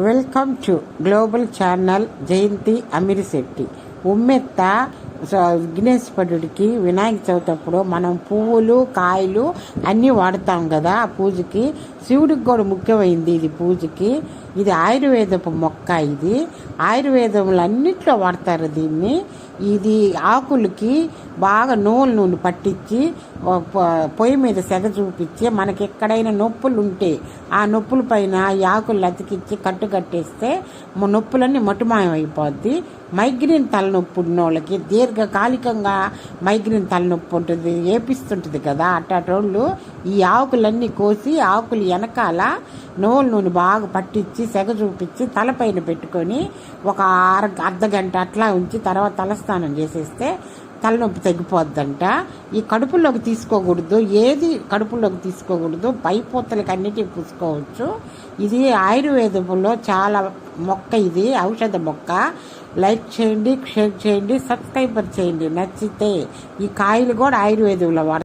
Welcome to global channel. Jayanti Amirishetti. ఉమ్మెత్త విఘ్నేశ్వరుడికి వినాయక చవితి అప్పుడు మనం పువ్వులు కాయలు అన్నీ వాడతాం కదా ఆ పూజకి. శివుడికి కూడా ముఖ్యమైంది ఇది పూజకి. ఇది ఆయుర్వేదపు మొక్క. ఇది ఆయుర్వేదములు అన్నిట్లో వాడతారు దీన్ని. ఇది ఆకులకి బాగా నూనె పట్టించి పొయ్యి మీద సెగ చూపించి మనకి ఎక్కడైనా నొప్పులు ఉంటే ఆ నొప్పుల పైన ఈ ఆకులు అతికిచ్చి కట్టేస్తే నొప్పులన్నీ మటుమాయం అయిపోద్ది. మైగ్రేన్ తలనొప్పి ఉన్న వాళ్ళకి, దీర్ఘకాలికంగా మైగ్రేన్ తలనొప్పి ఉంటుంది, ఏపిస్తుంటుంది కదా, అట్టోళ్ళు ఈ ఆకులన్నీ కోసి ఆకులు వెనకాల నూనె బాగా పట్టించి సెగ చూపించి తలపైన పెట్టుకొని ఒక అర్ధగంట అట్లా ఉంచి తర్వాత తలస్నానం చేసేస్తే తలనొప్పి తగ్గిపోద్దంట. ఈ కడుపులోకి తీసుకోకూడదు, ఏది కడుపులోకి తీసుకోకూడదు, పైపోతలకి అన్నిటికీ పూసుకోవచ్చు. ఇది ఆయుర్వేదంలో చాలా మొక్క, ఇది ఔషధ మొక్క. లైక్ చేయండి, షేర్ చేయండి, సబ్స్క్రైబర్ చేయండి నచ్చితే. ఈ కాయలు కూడా ఆయుర్వేదంలో వాడతారు.